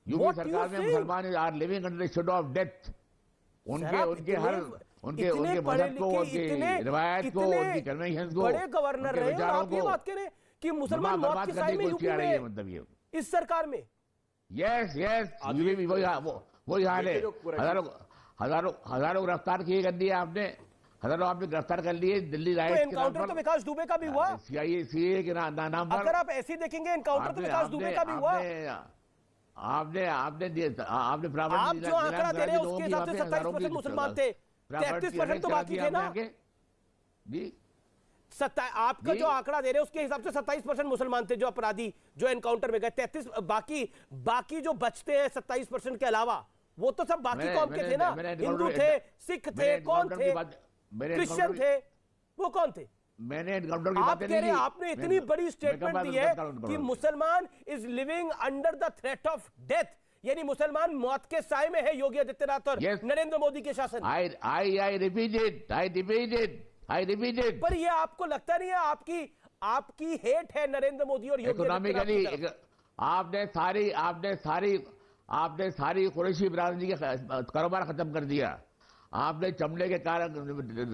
UP सरकार में मुसलमान are living under the shadow of death. उनके उनके हर उनके उनके मजहब को, उनकी रिवायत को, उनकी कन्वेंशन को, बड़े गवर्नर रहे, और आप ये बात कह रहे हैं कि मुसलमान मौत के साए में यूपी में, मतलब ये इस सरकार में। यस वही हाल है। हजारों गिरफ्तार किए कर दिए आपने, हजारों आपने गिरफ्तार कर लिए दिल्ली राइट। एनकाउंटर तो विकास दुबे का भी हुआ, सीआईए के नाम पर। अगर आप ऐसे देखेंगे एनकाउंटर तो विकास दुबे का भी हुआ। आपने आप जो आंकड़ा दे रहे हैं उसके हिसाब से 27% मुसलमान थे, 33% तो बाकी थे ना जी। आपका जो आंकड़ा दे रहे हैं उसके हिसाब से 27% मुसलमान थे जो अपराधी जो एनकाउंटर में गए, 33 बाकी जो बचते हैं 27% के अलावा, वो तो सब बाकी कौम के थे ना, हिंदू थे, सिख थे, कौन थे, क्रिश्चियन थे, वो कौन थे? मैंने एनकाउंटर की बात नहीं की। आपने इतनी बड़ी स्टेटमेंट दी है कि मुसलमान is living under the threat of death, यानी मुसलमान मौत के साए में है योगी आदित्यनाथ और नरेंद्र मोदी के शासन। I repeat it. पर ये आपको लगता नहीं है आपकी हेट है नरेंद्र मोदी और योगी आदित्यनाथ? आपने सारी कुरैशी बिरादरी का कारोबार खत्म कर दिया। आपने चमड़े के कार्य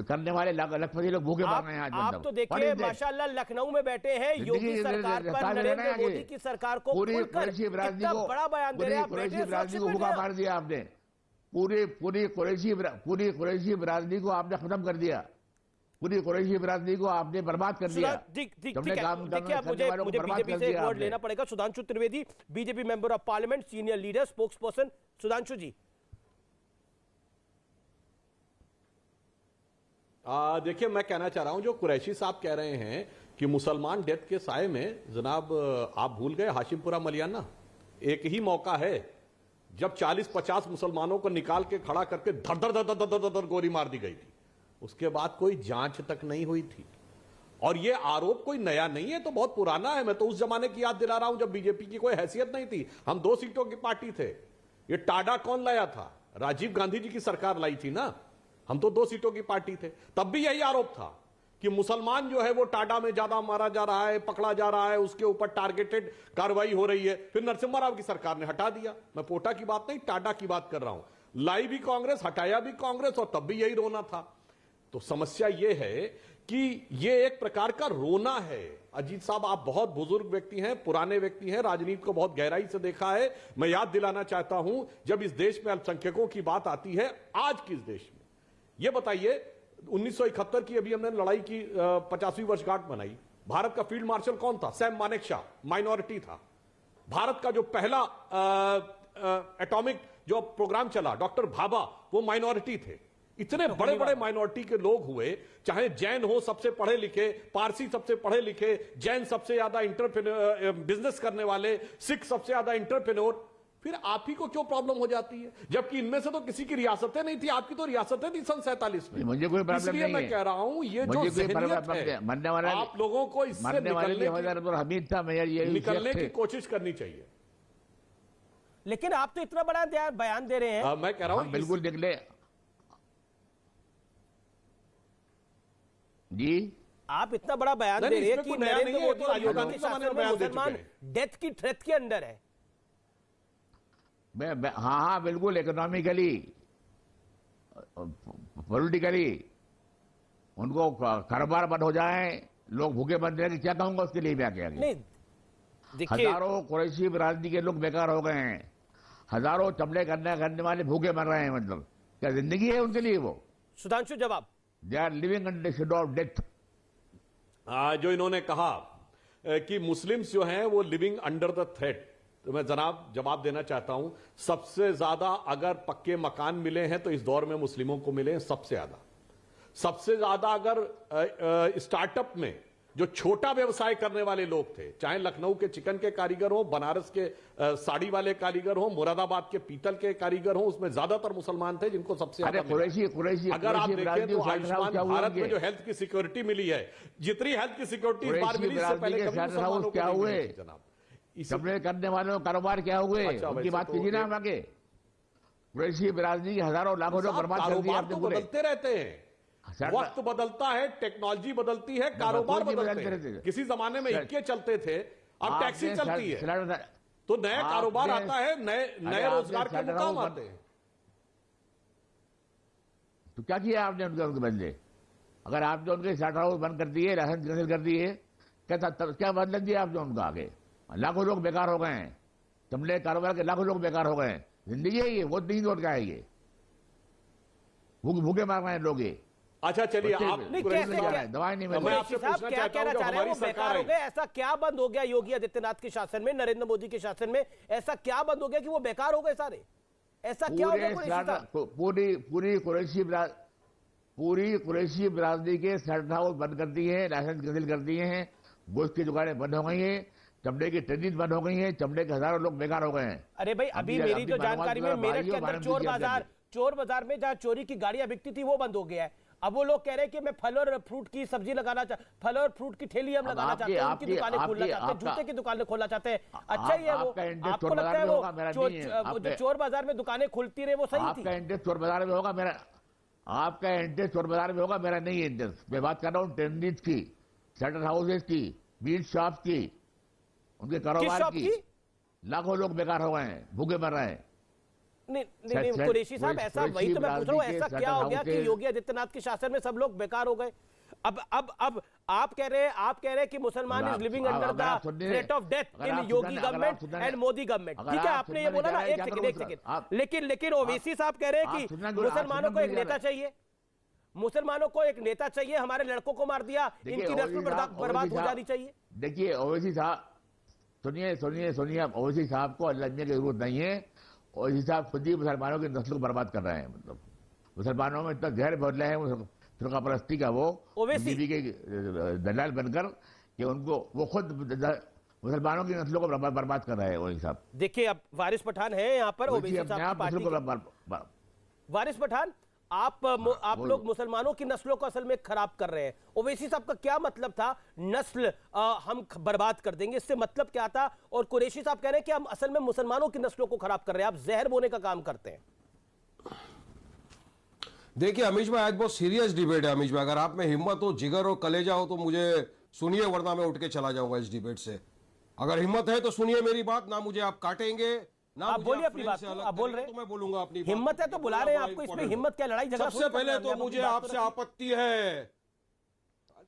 करने वाले लखपति लोग भूखे मर रहे हैं आज। आप तो देखिए माशाल्लाह लखनऊ में बैठे हैं, योगी सरकार पर नरेंद्र मोदी की सरकार को पूरी कुरैशी बिरादरी को, बड़ा बयान दे रहे हैं, कुरैशी बिरादरी को भूखा मार दिया आपने। पूरी कुरैशी बिरादरी को आपने खत्म कर दिया, पूरी कुरैशी बिरादरी को आपने बर्बाद कर दिया। देखिए अब मुझे बीजेपी से एक वर्ड लेना पड़ेगा। Sudhanshu Trivedi, BJP member of parliament, senior leader, spokesperson. Sudhanshu ji, देखिए मैं कहना चाह रहा हूं, जो कुरैशी साहब कह रहे हैं कि मुसलमान डेथ के साए में, जनाब आप भूल गए हाशिमपुरा मलियाना। एक ही मौका है जब 40-50 मुसलमानों को निकाल के खड़ा करके धड़ धड़ धड़ धड़ धड़ धड़ गोली मार दी गई थी, उसके बाद कोई जांच तक नहीं हुई थी। और यह आरोप कोई नया नहीं है, तो बहुत पुराना है। मैं तो उस जमाने की याद दिला रहा हूं जब बीजेपी की कोई हैसियत नहीं थी, हम 2 सीटों की पार्टी थे। ये टाडा कौन लाया था? राजीव गांधी जी की सरकार लाई थी ना, हम तो 2 सीटों की पार्टी थे। तब भी यही आरोप था कि मुसलमान जो है वो टाडा में ज्यादा मारा जा रहा है, पकड़ा जा रहा है, उसके ऊपर टारगेटेड कार्रवाई हो रही है। फिर नरसिम्हा राव की सरकार ने हटा दिया। मैं पोटा की बात नहीं, टाडा की बात कर रहा हूं। लाई भी कांग्रेस, हटाया भी कांग्रेस, और तब भी यही रोना था। तो समस्या यह है कि यह एक प्रकार का रोना है। अजीत साहब, आप बहुत बुजुर्ग व्यक्ति हैं, पुराने व्यक्ति हैं, राजनीति को बहुत गहराई से देखा है। मैं याद दिलाना चाहता हूं, जब इस देश में अल्पसंख्यकों की बात आती है, आज किस देश में, ये बताइए, 1971 की अभी हमने लड़ाई की 50वीं वर्षगांठ मनाई। भारत का फील्ड मार्शल कौन था? सैम मानेकशॉ, माइनॉरिटी था। भारत का जो पहला एटॉमिक जो प्रोग्राम चला, डॉक्टर भाभा, वो माइनॉरिटी थे। इतने बड़े बड़े माइनॉरिटी के लोग हुए, चाहे जैन हो सबसे पढ़े लिखे, पारसी सबसे पढ़े लिखे, जैन सबसे ज्यादा बिजनेस करने वाले, सिख सबसे ज्यादा एंटरप्रेन्योर। फिर आप ही को क्यों प्रॉब्लम हो जाती है? जबकि इनमें से तो किसी की रियासतें नहीं थी, आपकी तो रियासतें थी सन 47 में। मुझे कोई प्रॉब्लम इसलिए मैं कह रहा हूं, ये जो ज़हनियत है, आप लोगों को इससे निकलने की कोशिश करनी चाहिए। लेकिन आप तो इतना बड़ा बयान दे रहे हैं। मैं कह रहा हूं बिल्कुल निकले जी। आप इतना बड़ा बयान दे रहे हैं कि नरेंद्र मोदी और योगी के शासन में मुसलमान डेथ की थ्रेट के अंडर है। हाँ बिल्कुल, इकोनॉमिकली, पॉलिटिकली उनको कारोबार बंद हो जाए, लोग भूखे बंद रहे, क्या कहूंगा उसके लिए? मैं क्या हजारों कुरैशी बिरादरी के लोग बेकार हो गए हैं, हजारों चमड़े करने वाले भूखे मर रहे हैं। मतलब क्या जिंदगी है उनके लिए? वो सुधांशु जवाब, they are living under the shadow of death. जो इन्होंने कहा कि मुस्लिम्स जो हैं वो लिविंग अंडर द थ्रेट, तो मैं जनाब जवाब देना चाहता हूं, सबसे ज्यादा अगर पक्के मकान मिले हैं तो इस दौर में मुस्लिमों को मिले हैं सबसे ज्यादा अगर स्टार्टअप में जो छोटा व्यवसाय करने वाले लोग थे, चाहे लखनऊ के चिकन के कारीगर हो, बनारस के साड़ी वाले कारीगर हो, मुरादाबाद के पीतल के कारीगर हो, उसमें ज्यादातर मुसलमान थे जिनको सबसे ज्यादा कुरैशी अगर आप देखें तो आयुष्मान भारत में जो हेल्थ की सिक्योरिटी मिली है, जितनी हेल्थ की सिक्योरिटी इस बार मिली, इससे पहले कभी मुसलमानों क्या हुए? जनाब चमड़े करने वालों का कारोबार क्या हुए? उनकी बात कीजिए ना। हम आगे कुरैशी बिरादरी की हजारों लाखों लोग बर्बाद कर दिए आपने। बदलते रहते हैं, वक्त बदलता है, टेक्नोलॉजी बदलती है, कारोबार बदलते हैं। किसी जमाने में इक्के चलते थे, अब टैक्सी चलती है। तो नया कारोबार आता है, नए रोजगार के आपने मुकाम आते हैं। तो क्या किया आपने उनके बदले? अगर आपने उनके चार्टर हाउस बंद कर दिए, लाइसेंस कैंसिल कर दिए, क्या बदल दिया आपने उनका? आगे लाखों लोग बेकार हो गए हैं, चमड़े कारोबार के लाखों लोग बेकार हो गए हैं। जिंदगी है ये, वो नहीं लौट का है ये, भूखे मार रहे हैं लोग ये। अच्छा चलिए, आप दवाई नहीं मिल मैं रही। आपसे साहब पूछना क्या चाहता हूं कहना कि चाह रहे हैं, हमारी वो बेकार हो सरकार गए? ऐसा क्या बंद हो गया योगी आदित्यनाथ के शासन में, नरेंद्र मोदी के शासन में? ऐसा क्या बंद हो गया कि वो बेकार हो गए सारे? ऐसा क्या हो गया कुरैशी साहब? पूरी कुरैशी बिरादरी के चार्टर हाउस बंद कर दिए हैं, लाइसेंस कैंसिल कर दिए हैं, गोश्त की दुकानें बंद हो गई हैं, चमड़े की ट्रेनिंग बंद हो गई है, चमड़े के हजारों लोग बेकार हो गए हैं। अरे भाई, अभी मेरी जो जानकारी में मेरठ के अंदर चोर बाजार में जहां चोरी की गाड़ियां बिकती थी वो बंद हो गया है। अब वो लोग कह रहे हैं कि मैं फल और फ्रूट की सब्जी लगाना फल और फ्रूट की ठेली हम लगाना चाहते हैं, उनकी दुकानें खोलना चाहते हैं, जूते की दुकानें खोलना चाहते हैं। अच्छा ही है वो। आपको लगता है वो जो चोर बाजार में दुकानें खुलती रहे वो सही थी? आपका इंटरेस्ट चोर बाजार में होगा, मेरा आपका इंटरेस्ट चोर बाजार में होगा, मेरा नहीं है इंटरेस्ट। मैं बात कर रहा हूँ ट्रेंडिंग की, शटर हाउसेज की, मीट शॉप की, उनके कारोबार की। लाखों लोग बेकार हो गए हैं, भूखे मर रहे हैं। नहीं कुरैशी साहब, ऐसा वही तो मैं पूछ रहा हूँ, ऐसा क्या हो गया कि योगी आदित्यनाथ के शासन में सब लोग बेकार हो गए? अब आप कह रहे हैं कि मुसलमान is living under the threat of death in Yogi government and Modi government. ठीक है, आपने ये बोला ना। एक सेकंड, लेकिन ओवैसी साहब कह रहे हैं कि मुसलमानों को एक नेता चाहिए, मुसलमानों को एक नेता चाहिए, हमारे लड़कों को मार दिया, इनकी नस्ल बर्बाद हो जानी चाहिए। देखिए ओवैसी साहब, सुनिए, ओवैसी साहब को लड़ने की जरूरत नहीं है। ओवैसी साहब खुद ही मुसलमानों की नस्ल को बर्बाद कर रहे हैं। मतलब मुसलमानों में इतना जहर भर रहे हैं फिरका परस्ती का, वो बीवी के दलाल बनकर कि उनको वो खुद मुसलमानों की नस्लों को बर्बाद कर रहे हैं ओवैसी साहब। देखिए, अब वारिस पठान है यहाँ पर, ओवैसी साहब की पार्टी के वारिस पठान, आप लोग मुसलमानों की नस्लों को असल में खराब कर रहे हैं। ओवैसी साहब का क्या मतलब था नस्ल हम बर्बाद कर देंगे, इससे मतलब क्या था? और कुरैशी साहब कह रहे हैं कि हम असल में मुसलमानों की नस्लों को खराब कर रहे हैं, आप जहर बोने का काम करते हैं। देखिए अमीश भाई, आज बहुत सीरियस डिबेट है। अमीश भाई, अगर आप में हिम्मत हो, जिगर हो, कलेजा हो तो मुझे सुनिए, वरना मैं उठ के चला जाऊंगा इस डिबेट से। अगर हिम्मत है तो सुनिए मेरी बात, ना मुझे आप काटेंगे, आप बोलिए अपनी बात। आप बोल रहे हैं तो मैं बोलूंगा अपनी हिम्मत है तो बुला रहे हैं आपको, इसमें हिम्मत क्या? लड़ाई झगड़ा सबसे पहले तो मुझे आपसे आपत्ति है,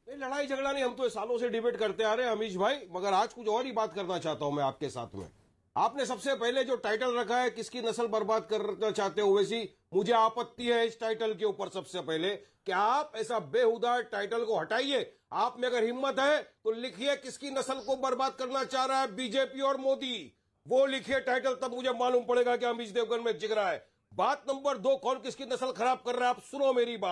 लड़ाई झगड़ा नहीं, हम तो सालों से डिबेट करते आ रहे हैं अमीश भाई, मगर आज कुछ और ही बात करना चाहता हूं मैं आपके साथ में। आपने सबसे पहले जो टाइटल रखा है, किसकी नस्ल बर्बाद करना चाहते हो ओवैसी, मुझे आपत्ति है इस टाइटल के ऊपर। सबसे पहले कि आप ऐसा बेहुदा टाइटल को हटाइए। आप में अगर हिम्मत है तो लिखिए किसकी नस्ल को बर्बाद करना चाह रहा है बीजेपी और मोदी, वो लिखिए टाइटल, तब मुझे मालूम पड़ेगा कि अमीश देवगन में जिगरा है। बात नंबर 2, कौन किसकी नस्ल खराब कर रहा है, आप सुनो मेरी बात।